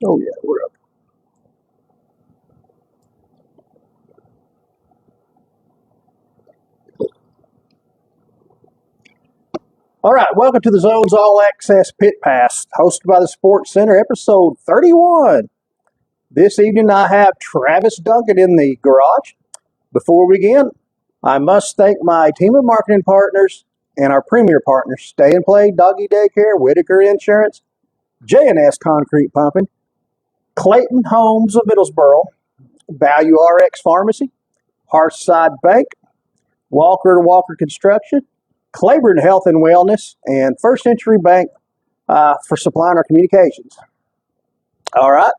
Oh, yeah, we're up. All right, welcome to the Zone's All Access Pit Pass, hosted by the Sports Center, episode 31. This evening I have Travis Duncan in the garage. Before we begin, I must thank my team of marketing partners and our premier partners, Stay and Play Doggy Daycare, Whitaker Insurance, J&S Concrete Pumping, Clayton Homes of Middlesboro, Value RX Pharmacy, Hearthside Bank, Walker to Walker Construction, Claiborne Health and Wellness, and First Century Bank for supplying our communications. All right.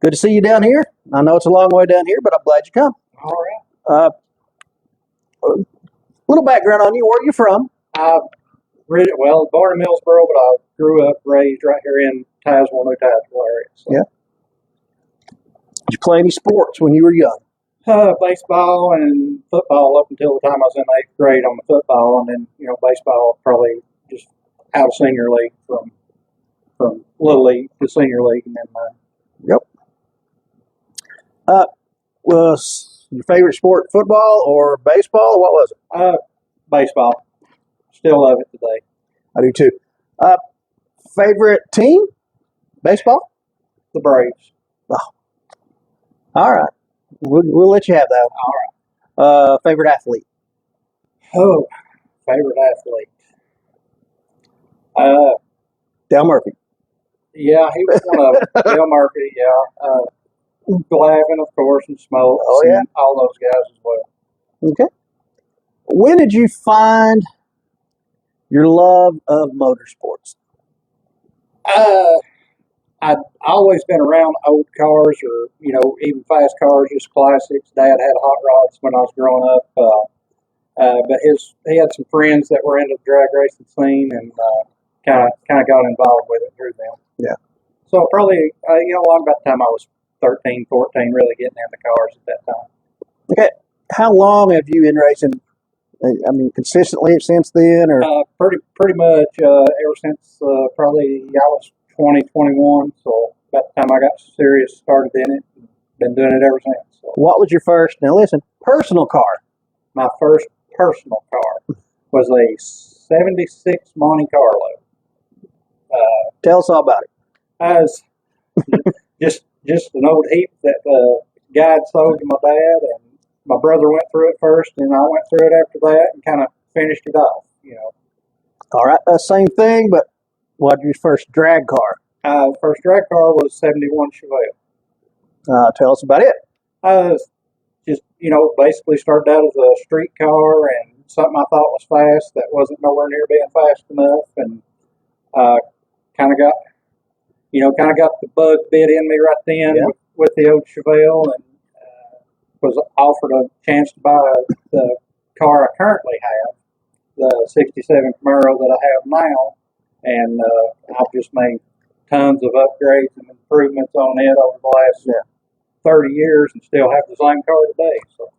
Good to see you down here. I know it's a long way down here, but I'm glad you come. All right. A little background on you. Where are you from? Born in Millsboro, but I grew up, raised right here in Tazewell, New Tazewell area. So. Yeah. Did you play any sports when you were young? Baseball and football up until the time I was in 8th grade on the football, and then baseball probably just out of senior league from little league to senior league, and then Yep. Was your favorite sport football or baseball, or what was it? Baseball. Still love it today. I do too. Favorite team? Baseball? The Braves. All right. We'll let you have that one. All right. Favorite athlete? Oh, favorite athlete. Dale Murphy. Yeah, he was one of them. Dale Murphy, yeah. Glavin, of course, and Smokes. Oh, yeah. And all those guys as well. Okay. When did you find your love of motorsports? I'd always been around old cars or, even fast cars, just classics. Dad had hot rods when I was growing up. But he had some friends that were into the drag racing scene and kind of got involved with it through them. Yeah. So probably, along about the time I was 13, 14, really getting into cars at that time. Okay. How long have you been racing? I mean, consistently since then, or? Pretty much ever since probably I was 20, 21. So about the time I got serious, started in it, and been doing it ever since. So. What was your first, now listen, personal car? My first personal car was a 76 Monte Carlo. Tell us all about it. I was just an old heap that guy had sold to my dad, and my brother went through it first, and I went through it after that, and kind of finished it off. All right, same thing, but what was your first drag car? First drag car was 71 Chevelle. Tell us about it. Just basically started out as a street car and something I thought was fast that wasn't nowhere near being fast enough, and kind of got the bug bit in me right then. Yeah. with the old Chevelle, and was offered a chance to buy the car I currently have, the 67 Camaro that I have now, and I've just made tons of upgrades and improvements on it over the last 30 years and still have the same car today. So.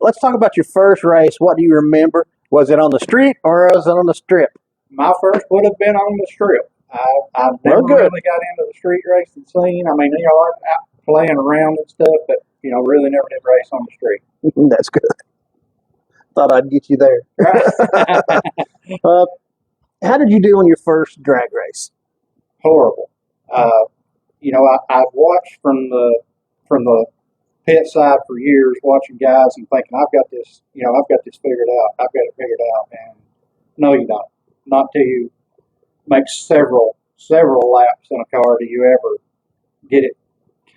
Let's talk about your first race. What do you remember? Was it on the street or was it on the strip? My first would have been on the strip. I never really got into the street racing scene. I mean, I'm playing around and stuff, but, really never did race on the street. That's good. Thought I'd get you there. How did you do on your first drag race? Horrible. I've watched from the pit side for years, watching guys and thinking, I've got this figured out. I've got it figured out. And no, you don't. Not till you make several laps in a car do you ever get it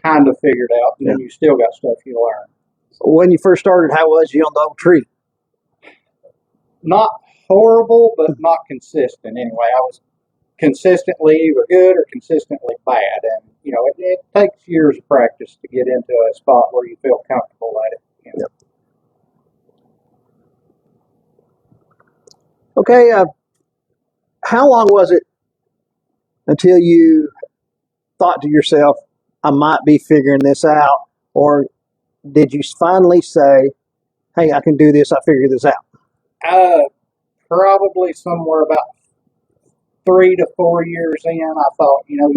kind of figured out, and then you still got stuff you learn. When you first started, how was you on the old tree? Not horrible, but not consistent. Anyway, I was consistently either good or consistently bad, and it takes years of practice to get into a spot where you feel comfortable at it. Yep. Okay. How long was it until you thought to yourself, I might be figuring this out? Or did you finally say, hey, I can do this, I figured this out? Probably somewhere about 3 to 4 years in, I thought, you're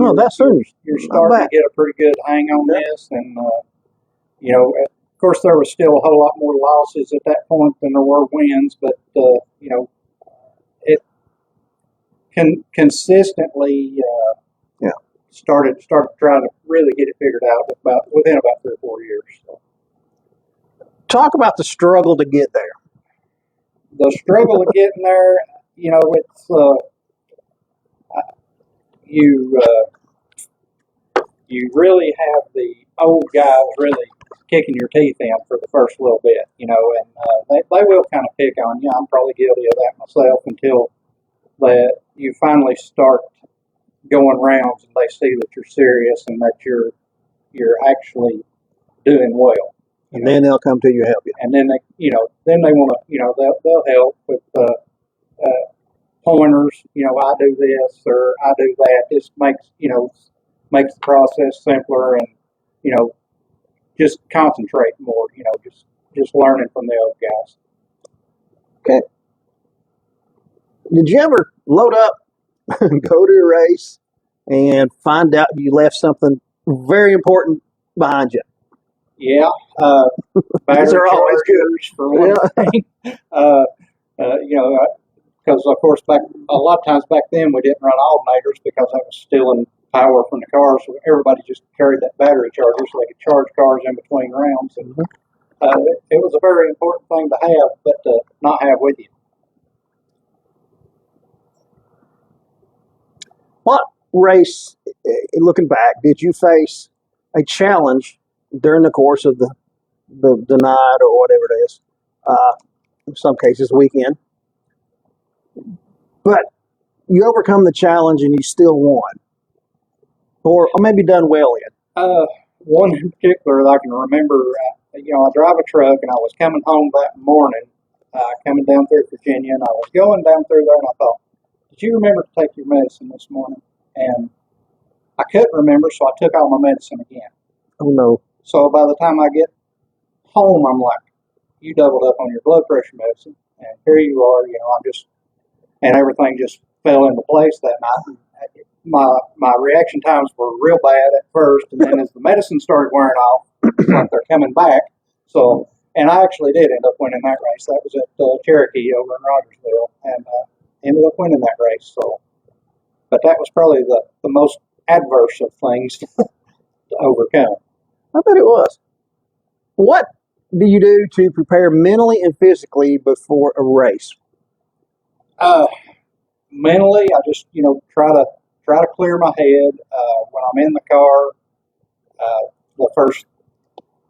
starting to get a pretty good hang on this, and of course, there was still a whole lot more losses at that point than there were wins, but it consistently started trying to really get it figured out within about 3 or 4 years. So. Talk about the struggle to get there. The struggle of getting there, it's you really have the old guys really kicking your teeth in for the first little bit, and they will kind of pick on you. I'm probably guilty of that myself until that you finally start going rounds and they see that you're serious and that you're actually doing well. And then they'll come to you, help you. And then they want to, they'll help with pointers. I do this or I do that. This makes the process simpler and just concentrate more. Just learning from the old guys. Okay. Did you ever load up, go to a race, and find out you left something very important behind you? Yeah, these are always good for one thing. Because of course a lot of times back then we didn't run alternators because that was stealing power from the cars. So everybody just carried that battery charger so they could charge cars in between rounds. And it was a very important thing to have, but to not have with you. What race, looking back, did you face a challenge during the course of the night or whatever it is? In some cases, weekend. But you overcome the challenge and you still won, or maybe done well in. One in particular that I can remember. I drive a truck and I was coming home that morning, coming down through Virginia, and I was going down through there, and I thought, did you remember to take your medicine this morning? And I couldn't remember, so I took all my medicine again. Oh, no. So by the time I get home, I'm like, you doubled up on your blood pressure medicine, and here you are, and everything just fell into place that night. My reaction times were real bad at first, and then as the medicine started wearing off, it's like they're coming back. So, and I actually did end up winning that race. That was at Cherokee over in Rogersville, and ended up winning that race. So, but that was probably the most adverse of things to overcome. I bet it was. What do you do to prepare mentally and physically before a race? Mentally, I just try to clear my head when I'm in the car.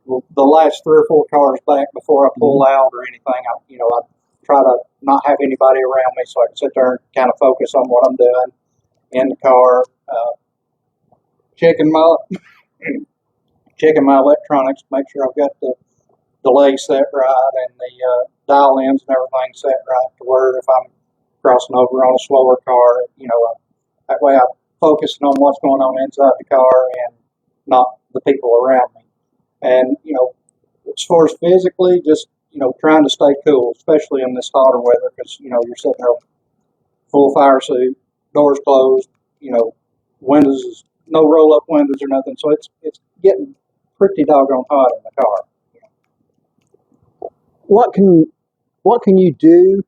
The last 3 or 4 cars back before I pull out or anything, I try to not have anybody around me so I can sit there and kind of focus on what I'm doing in the car. Checking my electronics, make sure I've got the delay set right and the dial-ins and everything set right to where if I'm crossing over on a slower car, that way I'm focusing on what's going on inside the car and not the people around me. And, as far as physically, just, trying to stay cool, especially in this hotter weather because, you're sitting there full fire suit, doors closed, windows, no roll-up windows or nothing. So it's getting pretty doggone hot in the car. What can you do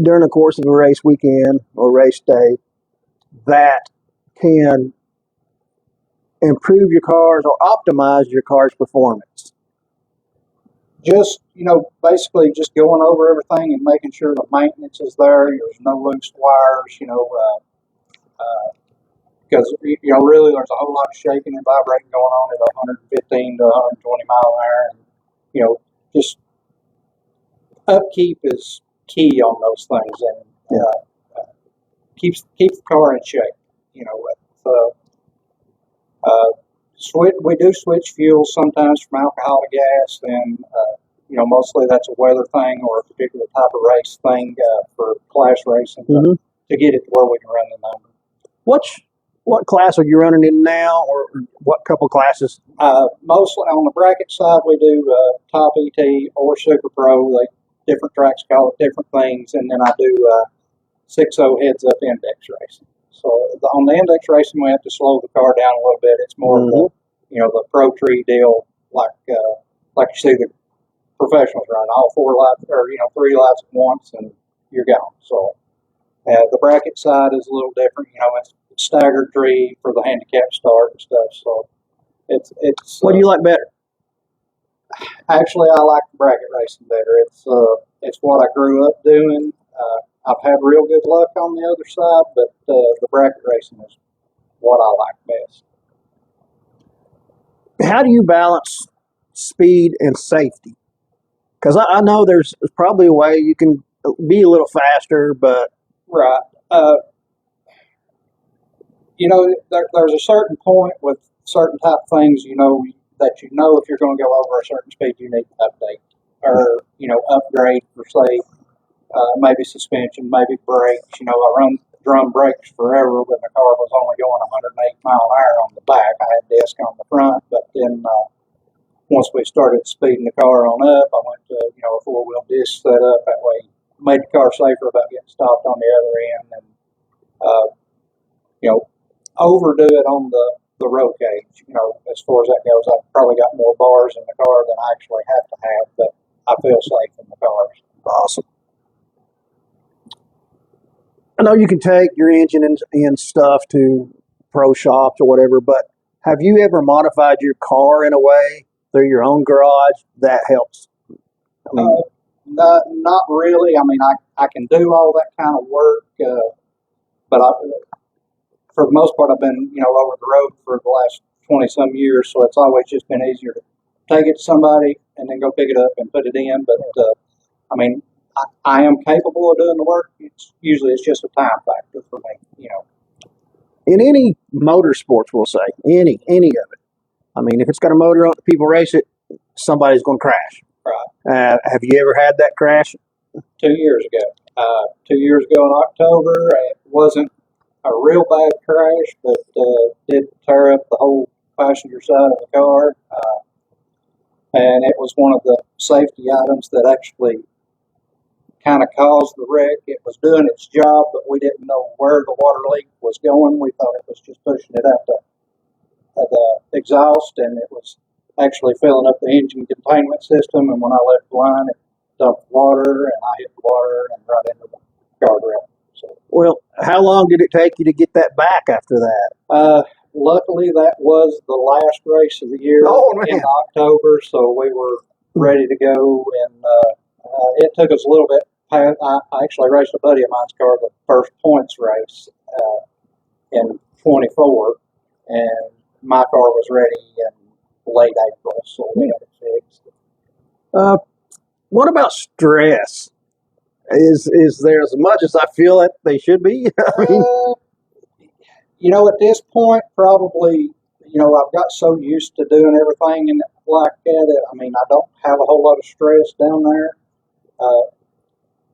during the course of a race weekend or race day that can improve your cars or optimize your car's performance? Just, basically just going over everything and making sure the maintenance is there. There's no loose wires, because, really there's a whole lot of shaking and vibrating going on at 115 to 120 mile an hour. And, just upkeep is key on those things and keeps the car in shape. We do switch fuels sometimes from alcohol to gas, and mostly that's a weather thing or a particular type of race thing for class racing to get it to where we can run the number. What class are you running in now, or what couple classes? Mostly on the bracket side, we do Top ET or Super Pro. Different tracks call it different things, and then I do 6.0 heads up index racing. So on the index racing, we have to slow the car down a little bit. It's more of the, the pro tree deal, like you see the professionals run all 4 laps or 3 laps at once, and you're gone. So the bracket side is a little different. It's staggered tree for the handicap start and stuff. So it's. What do you like better? Actually, I like the bracket racing better. It's what I grew up doing. I've had real good luck on the other side, but the bracket racing is what I like best. How do you balance speed and safety? Because I know there's probably a way you can be a little faster, but right. There's a certain point with certain type of things. That if you're going to go over a certain speed, you need to update or upgrade for say. Maybe suspension, maybe brakes. I run drum brakes forever when the car was only going 108 mile an hour on the back. I had disc on the front, but then once we started speeding the car on up, I went to a 4-wheel disc setup. That way, made the car safer about getting stopped on the other end, and overdo it on the road cage. As far as that goes, I've probably got more bars in the car than I actually have to have, but I feel safe in the cars. Awesome. I know you can take your engine and stuff to pro shops or whatever, but have you ever modified your car in a way through your own garage that helps? Not really. I can do all that kind of work, but for the most part, I've been over the road for the last 20-some years, so it's always just been easier to take it to somebody and then go pick it up and put it in. But I am capable of doing the work. It's just a time factor for me, In any motorsports, we'll say, any of it. If it's got a motor on it, people race it, somebody's going to crash. Right. Have you ever had that crash? 2 years ago. 2 years ago in October, it wasn't a real bad crash, but did tear up the whole passenger side of the car. And it was one of the safety items that actually kind of caused the wreck. It was doing its job, but we didn't know where the water leak was going. We thought it was just pushing it out the exhaust, and it was actually filling up the engine containment system. And when I left the line, it dumped water, and I hit the water and right into the guardrail. So, well, how long did it take you to get that back after that? Luckily, that was the last race of the year in October, so we were ready to go, and it took us a little bit. I actually raced a buddy of mine's car the first points race in 24, and my car was ready in late April, so we had it fixed. What about stress? Is there as much as I feel that they should be? At this point, probably, I've got so used to doing everything like that. I don't have a whole lot of stress down there.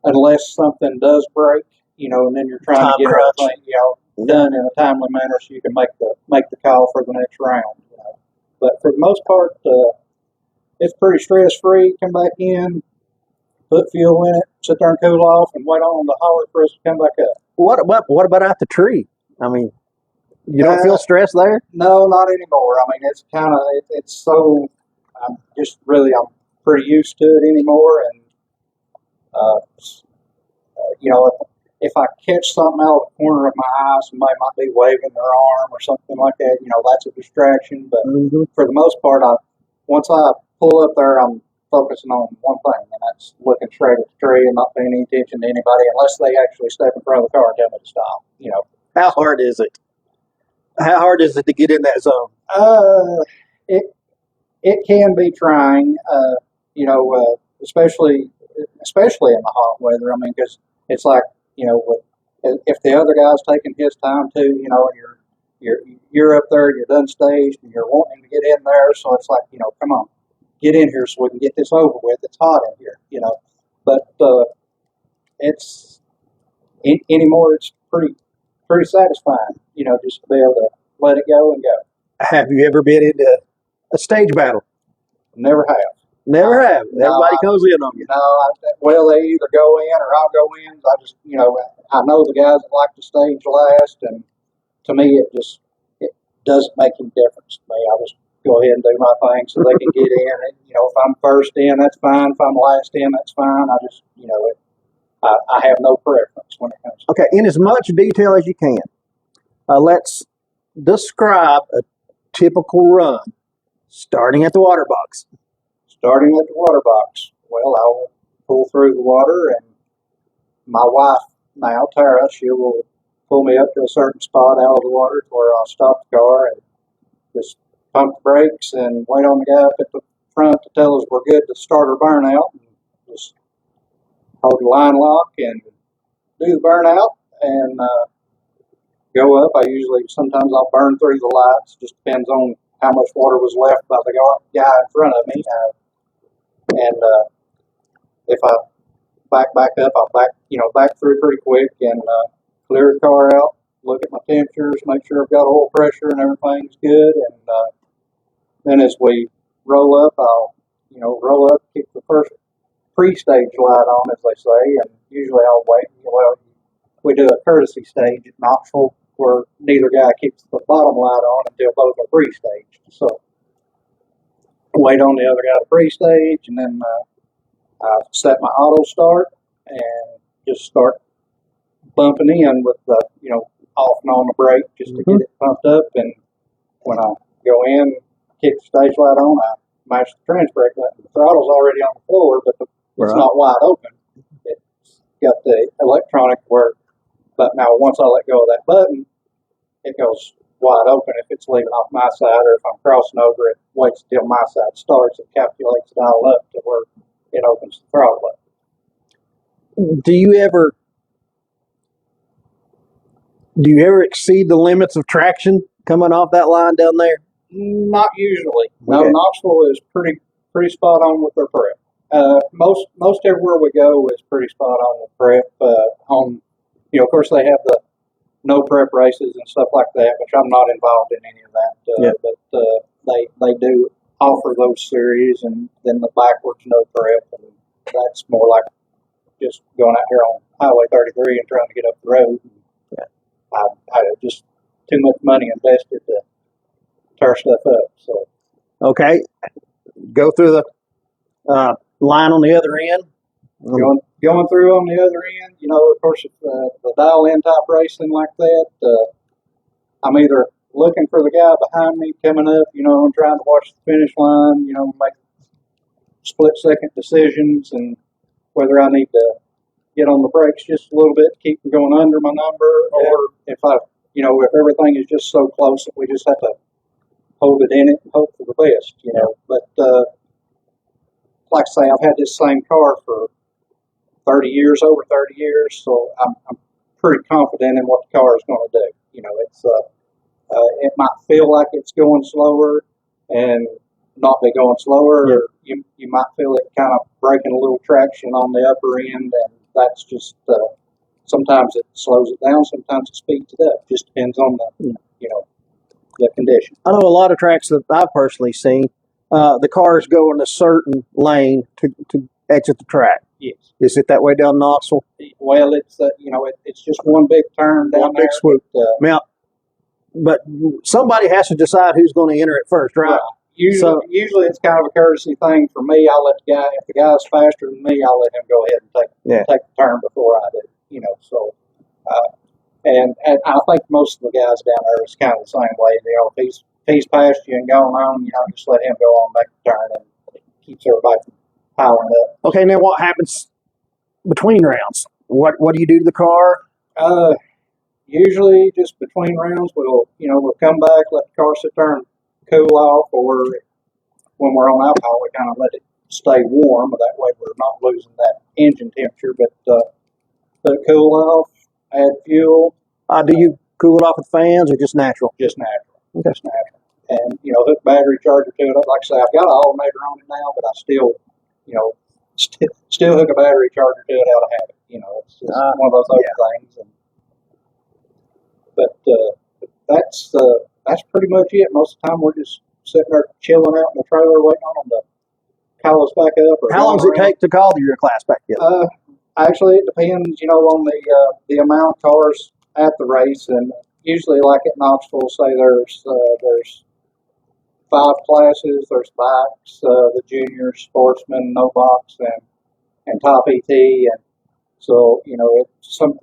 Unless something does break, and then you're trying to get everything, done in a timely manner so you can make the call for the next round. But for the most part, it's pretty stress free. Come back in, put fuel in it, sit there and cool off, and wait on the hauler for us to come back up. What about out the tree? You don't feel stress there? No, not anymore. It's kind of it's so. I'm pretty used to it anymore, and if I catch something out of the corner of my eye, somebody might be waving their arm or something like that. That's a distraction. But for the most part, once I pull up there, I'm focusing on one thing, and that's looking straight at the tree and not paying any attention to anybody unless they actually step in front of the car and tell me to stop. How hard is it? How hard is it to get in that zone? It can be trying. Especially in the hot weather. Because it's like if the other guy's taking his time too, and you're up there, you're done staged, and you're wanting to get in there. So it's like come on, get in here so we can get this over with. It's hot in here, But it's anymore. It's pretty satisfying, just to be able to let it go and go. Have you ever been into a stage battle? Never have. Never have. No, Everybody goes in on you. Well, they either go in or I'll go in. I just, I know the guys that like to stage last, and to me, it doesn't make any difference to me. I just go ahead and do my thing so they can get in. And, if I'm first in, that's fine. If I'm last in, that's fine. I just, I have no preference when it comes to Okay, in as much detail as you can, let's describe a typical run starting at the water box. starting at the water box. Well, I'll pull through the water, and my wife now, Tara, she will pull me up to a certain spot out of the water to where I'll stop the car and just pump the brakes and wait on the guy up at the front to tell us we're good to start our burnout. And just hold the line lock and do the burnout and go up. Sometimes I'll burn through the lights. Just depends on how much water was left by the guy in front of me. And if I back up, I'll back through pretty quick and clear the car out, look at my temperatures, make sure I've got oil pressure and everything's good. And then as we roll up, I'll roll up, keep the first pre-stage light on, as they say, and usually I'll wait. Well, we do a courtesy stage at Knoxville where neither guy keeps the bottom light on until both are pre-staged. So wait on the other guy to pre-stage, and then I set my auto start and just start bumping in with the off and on the brake just to get it pumped up. And when I go in, kick the stage light on, I mash the transbrake button. The throttle's already on the floor, but it's not wide open. It's got the electronic work. But now once I let go of that button, it goes wide open if it's leaving off my side, or if I'm crossing over, it waits until my side starts and calculates it all up to where it opens the throttle button. Do you ever exceed the limits of traction coming off that line down there? Not usually. No, Okay. Knoxville is pretty spot on with their prep. Most everywhere we go is pretty spot on with prep. Of course they have the no prep races and stuff like that, which I'm not involved in any of that. But they do offer those series, and then the backwards no prep, and that's more like just going out here on Highway 33 and trying to get up the road. I just too much money invested to tear stuff up. So Okay, go through the line on the other end. going through on the other end, of course, if the dial-in type racing like that, I'm either looking for the guy behind me coming up, and trying to watch the finish line, make split-second decisions, and whether I need to get on the brakes just a little bit to keep from going under my number, or if if everything is just so close that we just have to hold it in it and hope for the best, But like I say, I've had this same car for over 30 years, so I'm pretty confident in what the car is going to do. It might feel like it's going slower and not be going slower, or you might feel it kind of breaking a little traction on the upper end, and that's just sometimes it slows it down, sometimes it speeds it up. Just depends on the condition. I know a lot of tracks that I've personally seen, the cars go in a certain lane to exit the track. Yes. Is it that way down Knoxville? Well, it's it's just one big turn down there. Big swoop. Now, but somebody has to decide who's going to enter it first, right? Usually it's kind of a courtesy thing for me. I'll let the guy, if the guy's faster than me, I'll let him go ahead and take the turn before I do. And I think most of the guys down there is kind of the same way. If he's past you and going on, just let him go on, make the turn, and it keeps everybody from powering up. Okay, now what happens between rounds? What do you do to the car? Usually just between rounds, we'll come back, let the car sit there and cool off, or when we're on alcohol, we kind of let it stay warm. That way we're not losing that engine temperature, but let it cool off, add fuel. Do you cool it off with fans or just natural? Just natural. Okay. Just natural. And, hook battery charger to it. Like I say, I've got an alternator on it now, but I still, still hook a battery charger to it out of habit. It's just one of those other things. But that's pretty much it. Most of the time we're just sitting there chilling out in the trailer waiting on them to call us back up. Or How long does it take to call your class back together? Actually, it depends, on the amount of cars at the race, and usually, like at Knoxville, say there's 5 classes. There's bikes, the juniors, sportsmen, no box, and top ET, and so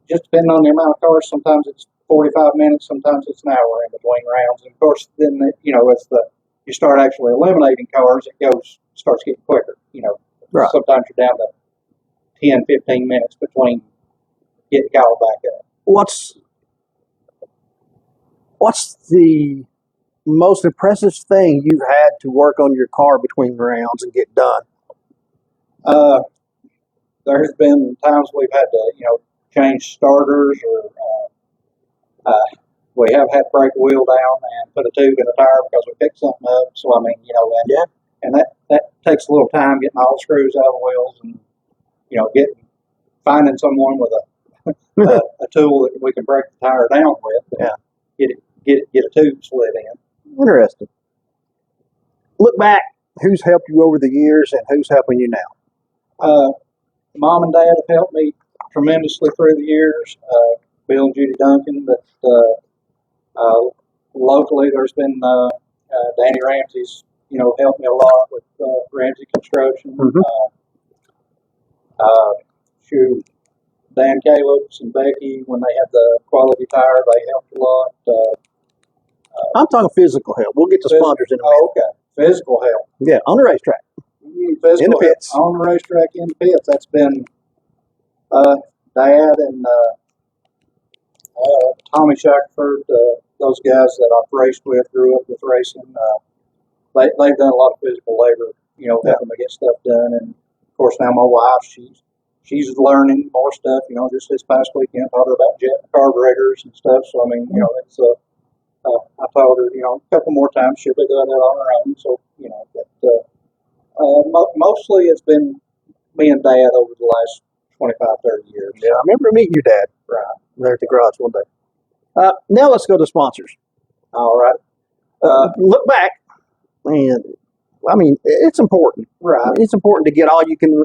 just depending on the amount of cars. Sometimes it's 45 minutes, sometimes it's an hour in between rounds, and of course, then as you start actually eliminating cars, starts getting quicker. Right. Sometimes you're down to 10, 15 minutes between getting called back up. What's the most impressive thing you had to work on your car between rounds and get done? There's been times we've had to, change starters, or we have had to break a wheel down and put a tube in a tire because we picked something up. So and that takes a little time getting all the screws out of the wheels, and finding someone with a tool that we can break the tire down with. And get a tube slid in. Interesting. Look back, who's helped you over the years and who's helping you now? Mom and Dad have helped me tremendously through the years. Bill and Judy Duncan, but locally there's been Danny Ramsey's, helped me a lot with Ramsey Construction. Mm-hmm. Dan Caleb's and Becky, when they had the quality tire, they helped a lot. I'm talking physical help. We'll get to sponsors in a minute. Oh, okay. Physical help. Yeah, on the racetrack. Physical in the pits. help on the racetrack, in the pits. That's been Dad and Tommy Shackelford, those guys that I've raced with, grew up with racing. They've done a lot of physical labor, helping me get stuff done. And of course, now my wife, she's learning more stuff. Just this past weekend, taught her about jet carburetors and stuff. So it's I told her, a couple more times she'll be doing it on her own. So mostly it's been me and Dad over the last 25, 30 years. Yeah, I remember meeting your dad. Right. There at the garage one day. Now let's go to sponsors. All right. Look back, and it's important. Right. It's important to get all you can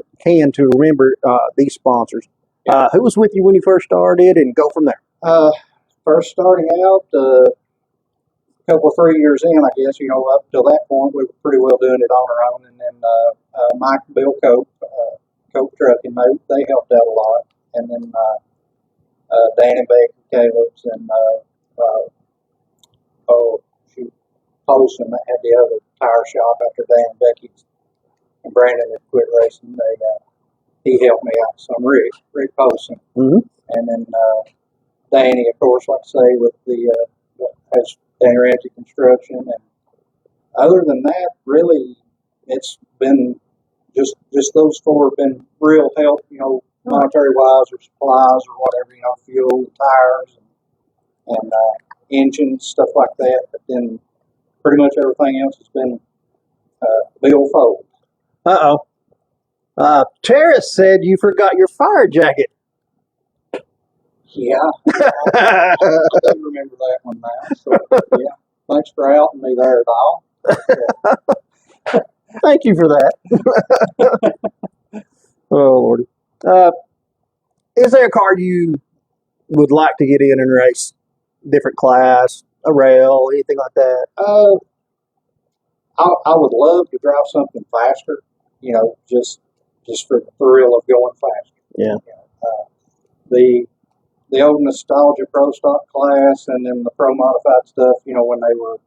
to remember these sponsors. Who was with you when you first started, and go from there? First starting out, a couple of 3 years in, I guess, up till that point, we were pretty well doing it on our own. And then Mike and Bill Cope, Cope Trucking, they helped out a lot. And then Dan and Becky Caleb's, and Poston had the other tire shop after Dan and Becky and Brandon had quit racing. He helped me out some, Rick Poston. Mm-hmm. And then Danny, of course, like I say, with has Danny Ramsey Construction. And other than that, really, it's been just those four have been real help, monetary wise or supplies or whatever, fuel, tires, and engines, stuff like that. But then pretty much everything else has been Bill Fold. Terrace said you forgot your fire jacket. Yeah, I do remember that one now. So, yeah, thanks for outing me there, Doll. Thank you for that. Oh, Lordy. Is there a car you would like to get in and race? Different class, a rail, anything like that? I would love to drive something faster, just for the thrill of going faster. Yeah. The old nostalgia pro stock class, and then the pro modified stuff, when they were,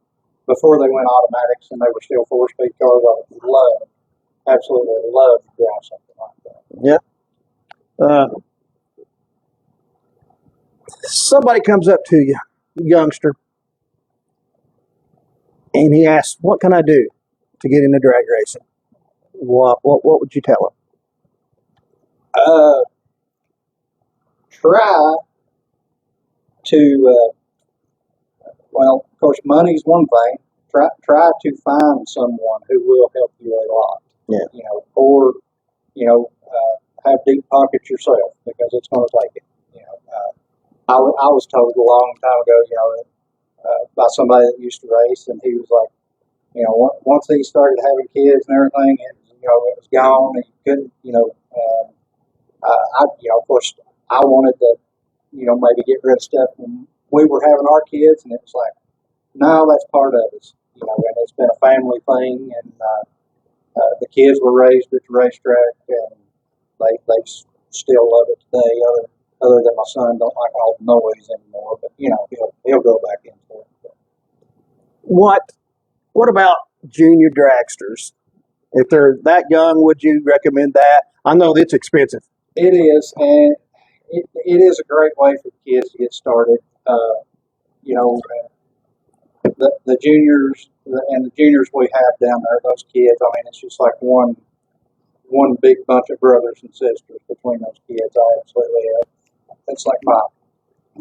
before they went automatics and they were still 4-speed cars, I would absolutely love to drive something like that. Yeah. Somebody comes up to you, youngster, and he asks, "What can I do to get into drag racing?" What would you tell him? Try to, well, of course, money's one thing. Try to find someone who will help you a lot. Yeah. Or have deep pockets yourself, because it's going to take it. I was told a long time ago, by somebody that used to race, and he was like, once he started having kids and everything, it was it was gone, and you couldn't, and of course, I wanted to, maybe get rid of stuff when we were having our kids, and it was like, no, that's part of us, and it's been a family thing, and the kids were raised at the racetrack, and they still love it today. Other than my son don't like all the noise anymore, but he'll go back into it. What about junior dragsters? If they're that young, would you recommend that? I know it's expensive. It is, and it is a great way for kids to get started. The juniors and the juniors we have down there, those kids. I mean, it's just like one big bunch of brothers and sisters between those kids. I absolutely it's like my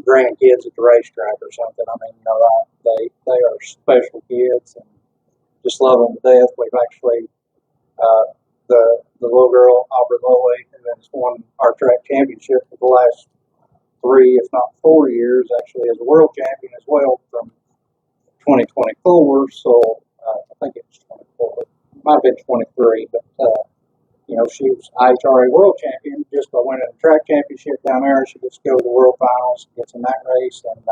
grandkids at the racetrack or something. I mean, they are special kids and just love them to death. We've actually the little girl Aubrey Lilly, who has won our track championship for the last 3, if not 4 years, actually is a world champion as well from 2024. So I think it was 24. It might have been 23, but she was IHRA world champion just by winning a track championship down there. She gets to go to the world finals, gets in that race, and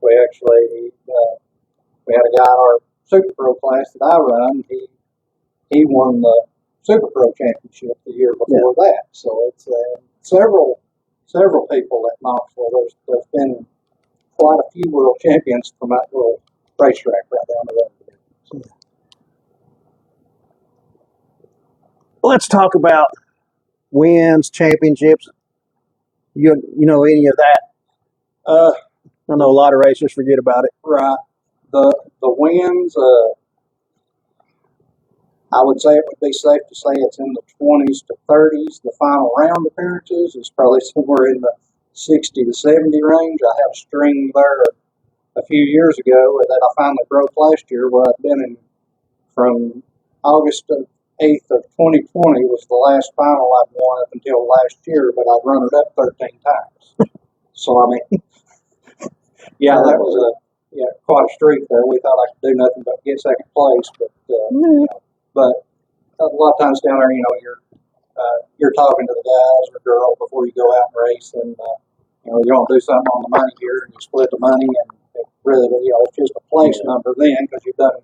we actually we had a guy in our Super Pro class that I run. He won the Super Pro championship the year before that. So it's several people at Knoxville. There's been quite a few world champions from that little racetrack right down the road. So, Let's talk about wins, championships. You know any of that? I know a lot of racers forget about it. Right. The wins. I would say it would be safe to say it's in the 20s to 30s. The final round appearances is probably somewhere in the 60 to 70 range. I had a string there a few years ago that I finally broke last year, where I'd been in from August 8th of 2020 was the last final I'd won up until last year, but I'd run it up 13 times. So, I mean, that was quite a streak there. We thought I could do nothing but get second place, but a lot of times down there, you're talking to the guys or girl before you go out and race, and you don't do something on the money here, and you split the money, and it really, it's just a place number then, because you've done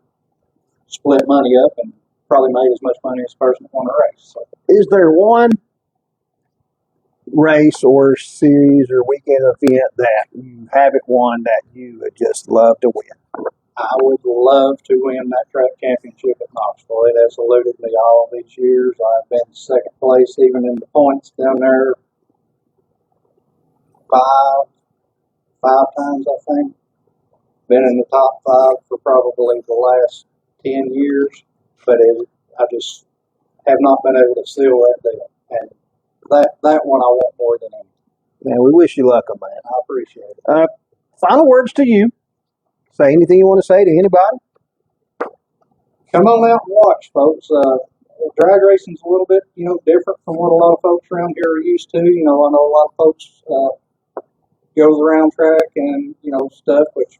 split money up and probably made as much money as the person that won the race. So. Is there one race or series or weekend event that you haven't won that you would just love to win? I would love to win that track championship at Knoxville. It has eluded me all these years. I've been second place even in the points down there five times, I think. Been in the top 5 for probably the last 10 years, but I just have not been able to seal that deal. And that one I want more than anything. Man, we wish you luck on that. I appreciate it. Final words to you. Say anything you want to say to anybody. Come on out and watch, folks. Drag racing's a little bit, different from what a lot of folks around here are used to. I know a lot of folks go to the round track and, stuff, which,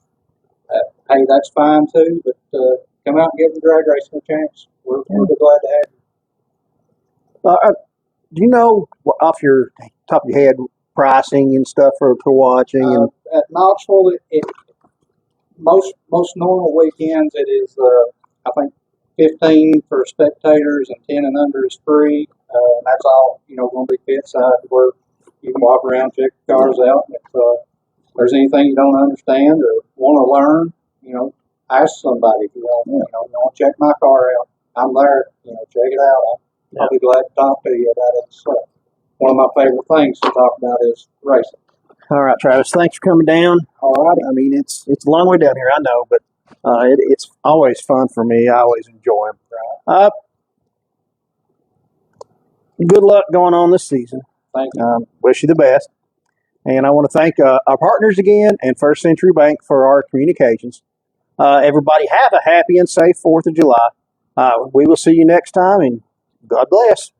hey, that's fine too, but come out and give the drag racing a chance. We're glad to have you. Do you know off your top of your head pricing and stuff for watching? At Knoxville, most normal weekends it is I think 15 for spectators and 10 and under is free. And that's all going to be pit side where you can walk around, check the cars out. And if there's anything you don't understand or want to learn, ask somebody if you want. You want to check my car out. I'm there. Check it out. I'll be glad to talk to you about it. So one of my favorite things to talk about is racing. All right, Travis, thanks for coming down. All right. I mean, it's a long way down here, I know, but it's always fun for me. I always enjoy them. Good luck going on this season. Thank you. Wish you the best. And I want to thank our partners again and First Century Bank for our communications. Everybody have a happy and safe 4th of July. We will see you next time, and God bless.